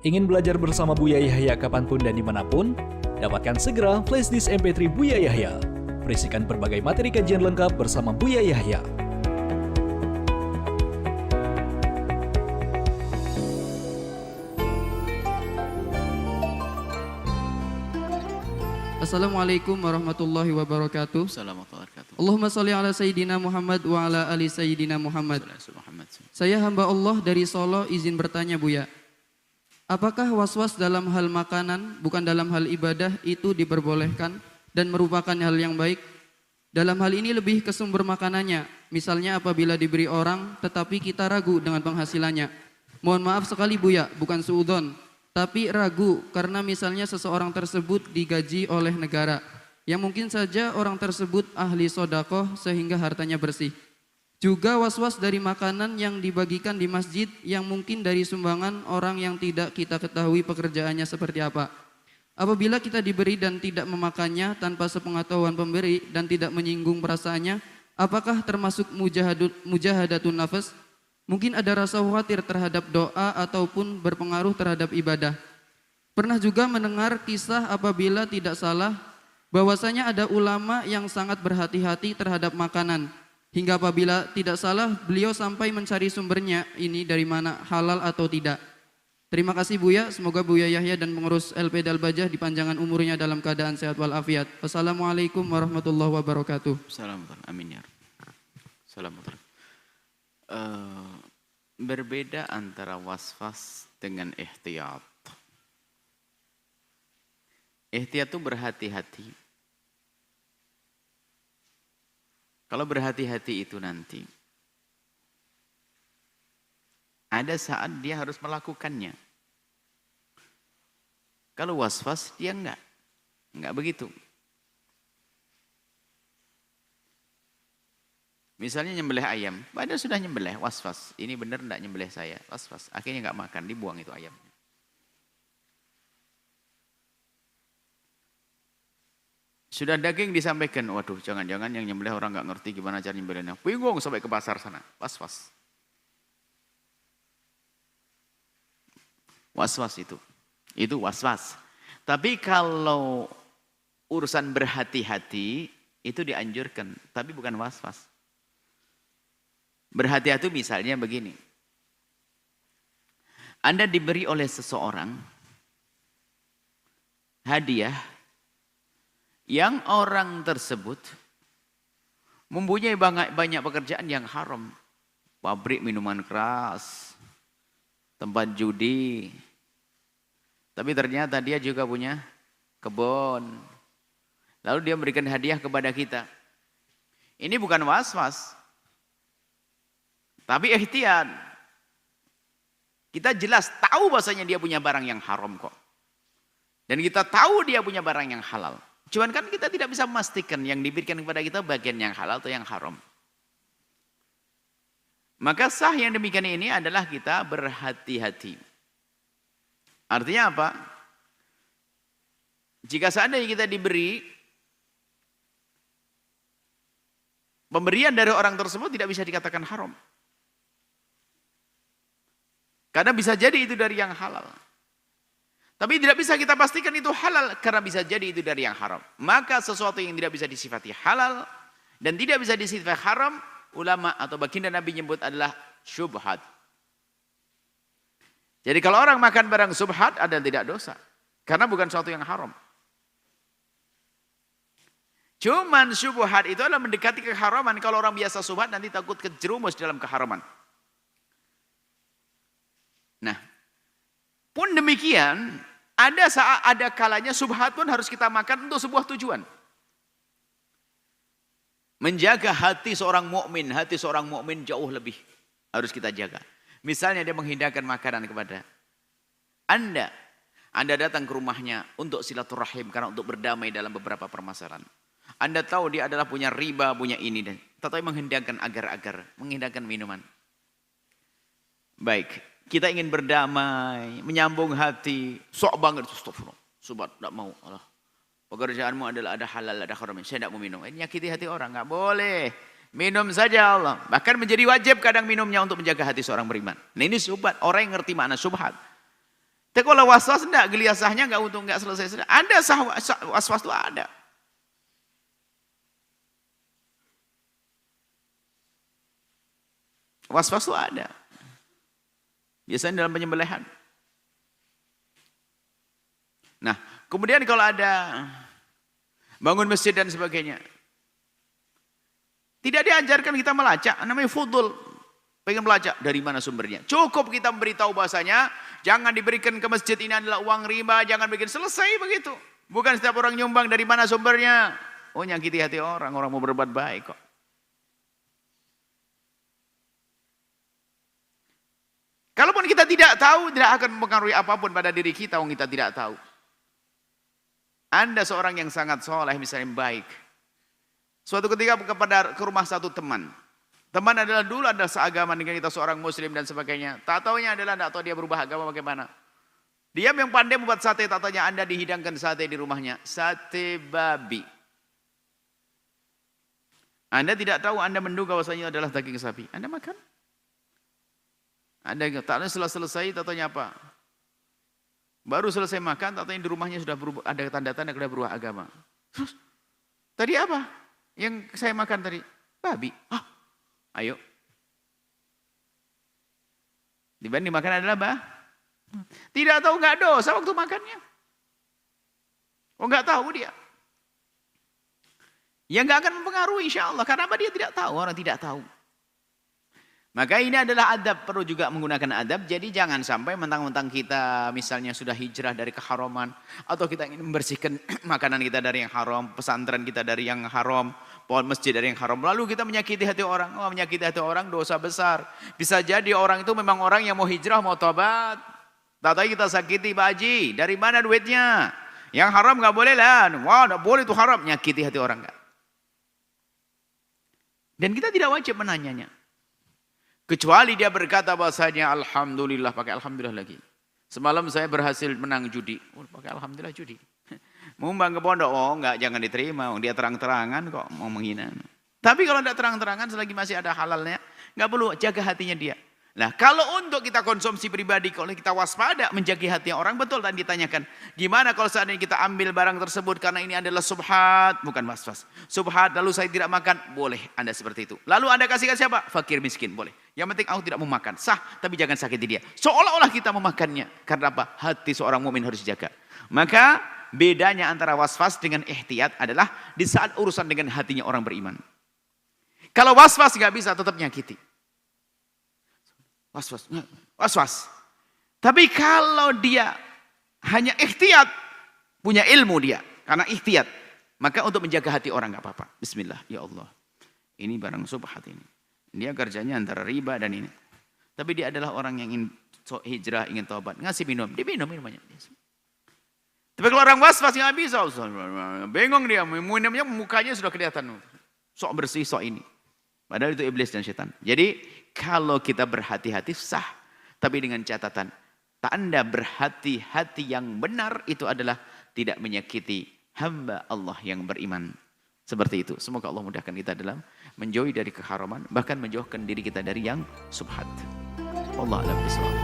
Ingin belajar bersama Buya Yahya kapanpun dan dimanapun? Dapatkan segera flashdisk MP3 Buya Yahya. Berisikan berbagai materi kajian lengkap bersama Buya Yahya. Assalamualaikum warahmatullahi wabarakatuh. Assalamualaikum warahmatullahi wabarakatuh. Allahumma sholli ala Sayyidina Muhammad wa ala ali Sayyidina Muhammad. Saya hamba Allah dari Solo izin bertanya Buya. Apakah was-was dalam hal makanan, bukan dalam hal ibadah itu diperbolehkan dan merupakan hal yang baik? Dalam hal ini lebih ke sumber makanannya. Misalnya apabila diberi orang tetapi kita ragu dengan penghasilannya. Mohon maaf sekali Buya, bukan suudzon. Tapi ragu karena misalnya seseorang tersebut digaji oleh negara. Yang mungkin saja orang tersebut ahli sodakoh sehingga hartanya bersih. Juga was-was dari makanan yang dibagikan di masjid yang mungkin dari sumbangan orang yang tidak kita ketahui pekerjaannya seperti apa. Apabila kita diberi dan tidak memakannya tanpa sepengetahuan pemberi dan tidak menyinggung perasaannya, apakah termasuk mujahadatun nafas? Mungkin ada rasa khawatir terhadap doa ataupun berpengaruh terhadap ibadah. Pernah juga mendengar kisah apabila tidak salah, bahwasanya ada ulama yang sangat berhati-hati terhadap makanan. Hingga apabila tidak salah, beliau sampai mencari sumbernya ini dari mana, halal atau tidak. Terima kasih Buya, semoga Buya Yahya dan pengurus LP Dalbajah dipanjangkan umurnya dalam keadaan sehat walafiat. Wassalamualaikum warahmatullahi wabarakatuh. Assalamualaikum. Amin ya. Assalamualaikum. Berbeda antara was-was dengan ihtiyat. Ihtiyat itu berhati-hati. Kalau berhati-hati itu nanti, ada saat dia harus melakukannya. Kalau was-was dia enggak begitu. Misalnya nyembelih ayam, padahal sudah nyembelih, was-was. Ini benar enggak nyembelih saya, was-was. Akhirnya enggak makan, dibuang itu ayamnya. Sudah daging disampaikan, waduh jangan-jangan yang nyembelih orang enggak ngerti gimana cara nyembelihnya. Bingung sampai ke pasar sana, was-was. Was-was itu was-was. Tapi kalau urusan berhati-hati, itu dianjurkan, tapi bukan was-was. Berhati-hati misalnya begini. Anda diberi oleh seseorang hadiah yang orang tersebut mempunyai banyak pekerjaan yang haram. Pabrik minuman keras, tempat judi. Tapi ternyata dia juga punya kebun. Lalu dia memberikan hadiah kepada kita. Ini bukan was-was. Tapi ihtiyat. Kita jelas tahu bahasanya dia punya barang yang haram kok. Dan kita tahu dia punya barang yang halal. Cuman kan kita tidak bisa memastikan yang diberikan kepada kita bagian yang halal atau yang haram. Maka sah yang demikian ini adalah kita berhati-hati. Artinya apa? Jika seandainya kita diberi pemberian dari orang tersebut tidak bisa dikatakan haram. Karena bisa jadi itu dari yang halal. Tapi tidak bisa kita pastikan itu halal karena bisa jadi itu dari yang haram. Maka sesuatu yang tidak bisa disifati halal dan tidak bisa disifati haram, ulama atau baginda Nabi menyebut adalah syubhat. Jadi kalau orang makan barang syubhat ada tidak dosa karena bukan sesuatu yang haram. Cuman syubhat itu adalah mendekati keharaman. Kalau orang biasa syubhat nanti takut kejerumus dalam keharaman. Nah, pun demikian, ada kalanya subhat pun harus kita makan untuk sebuah tujuan. Menjaga hati seorang mukmin jauh lebih harus kita jaga. Misalnya dia menghidangkan makanan kepada Anda. Anda datang ke rumahnya untuk silaturahim karena untuk berdamai dalam beberapa permasalahan. Anda tahu dia adalah punya riba, punya ini dan tetapi menghidangkan agar-agar, menghidangkan minuman. Baik. Kita ingin berdamai, menyambung hati, sok banget, astagfirullah, sobat, tidak mau, Allah. Pekerjaanmu adalah ada halal, ada haram, saya tidak mau minum. Ini nyakiti hati orang, nggak boleh. Minum saja Allah. Bahkan menjadi wajib kadang minumnya untuk menjaga hati seorang beriman. Nah ini subhat. Orang yang ngerti makna subhat. Tapi kalau was-was enggak, gelisahnya enggak untuk enggak selesai. Ada was-was itu ada. Was-was itu ada. Biasanya dalam penyembelihan. Nah, kemudian kalau ada bangun masjid dan sebagainya. Tidak diajarkan kita melacak, namanya fudul. Pengen melacak, dari mana sumbernya. Cukup kita memberitahu bahasanya, jangan diberikan ke masjid ini adalah uang riba, jangan bikin selesai begitu. Bukan setiap orang nyumbang dari mana sumbernya. Oh, nyakiti hati orang mau berbuat baik kok. Kalaupun kita tidak tahu, tidak akan mempengaruhi apapun pada diri kita, kita tidak tahu. Anda seorang yang sangat soleh, misalnya baik. Suatu ketika ke rumah satu teman. Teman adalah dulu adalah seagama dengan kita, seorang muslim dan sebagainya. Tak taunya adalah tidak tahu dia berubah agama bagaimana. Dia yang pandai membuat sate, tak taunya Anda dihidangkan sate di rumahnya. Sate babi. Anda tidak tahu, Anda menduga bahwasanya adalah daging sapi. Anda makan. Anda tak setelah selesai, tak taunya apa. Baru selesai makan, tak taunya di rumahnya sudah berubah, ada tanda-tanda sudah berubah agama. Terus, tadi apa? Yang saya makan tadi? Babi. Ah, ayo. Dibanding makan adalah apa? Tidak tahu, enggak dosa waktu makannya. Oh, enggak tahu dia. Ya enggak akan mempengaruhi insya Allah. Karena apa? Dia tidak tahu, orang tidak tahu. Maka ini adalah adab, perlu juga menggunakan adab. Jadi jangan sampai mentang-mentang kita misalnya sudah hijrah dari keharaman. Atau kita ingin membersihkan makanan kita dari yang haram. Pesantren kita dari yang haram. Pohon masjid dari yang haram. Lalu kita menyakiti hati orang. Oh, menyakiti hati orang dosa besar. Bisa jadi orang itu memang orang yang mau hijrah, mau tobat. Tapi kita sakiti, Pak Haji. Dari mana duitnya? Yang haram gak boleh lah. Wah, gak boleh itu haram. Menyakiti hati orang gak? Dan kita tidak wajib menanyanya. Kecuali dia berkata bahasanya alhamdulillah, pakai alhamdulillah lagi. Semalam saya berhasil menang judi. Oh, pakai alhamdulillah judi. Mumbang ke pondok, oh enggak, jangan diterima. Dia terang-terangan kok mau menghina. Tapi kalau tidak terang-terangan selagi masih ada halalnya, enggak perlu, jaga hatinya dia. Nah, kalau untuk kita konsumsi pribadi, kalau kita waspada menjaga hati orang, betul tadi ditanyakan. Gimana kalau seandainya kita ambil barang tersebut karena ini adalah subhat, bukan was-was. Subhat, lalu saya tidak makan, boleh Anda seperti itu. Lalu Anda kasih ke siapa? Fakir miskin, boleh. Yang penting aku tidak mau makan, sah, tapi jangan sakiti dia. Seolah-olah kita memakannya. Karena apa? Hati seorang mukmin harus dijaga. Maka bedanya antara was-was dengan ihtiyat adalah di saat urusan dengan hatinya orang beriman. Kalau was-was nggak bisa, tetap nyakiti. Was-was. Tapi kalau dia hanya ihtiyat, punya ilmu dia, karena ihtiyat, maka untuk menjaga hati orang nggak apa-apa. Bismillah, ya Allah. Ini barang subhat ini. Dia kerjanya antara riba dan ini. Tapi dia adalah orang yang ingin hijrah, ingin taubat. Ngasih minum, diminum minumannya. Tapi kalau orang was-was nggak bisa, bingung dia, minumnya mukanya sudah kelihatan. Sok bersih, sok ini. Padahal itu iblis dan setan. Jadi kalau kita berhati-hati sah. Tapi dengan catatan. Tanda berhati-hati yang benar itu adalah tidak menyakiti hamba Allah yang beriman. Seperti itu. Semoga Allah mudahkan kita dalam menjauhi dari keharaman. Bahkan menjauhkan diri kita dari yang subhat. Wallahu a'lam bishawab.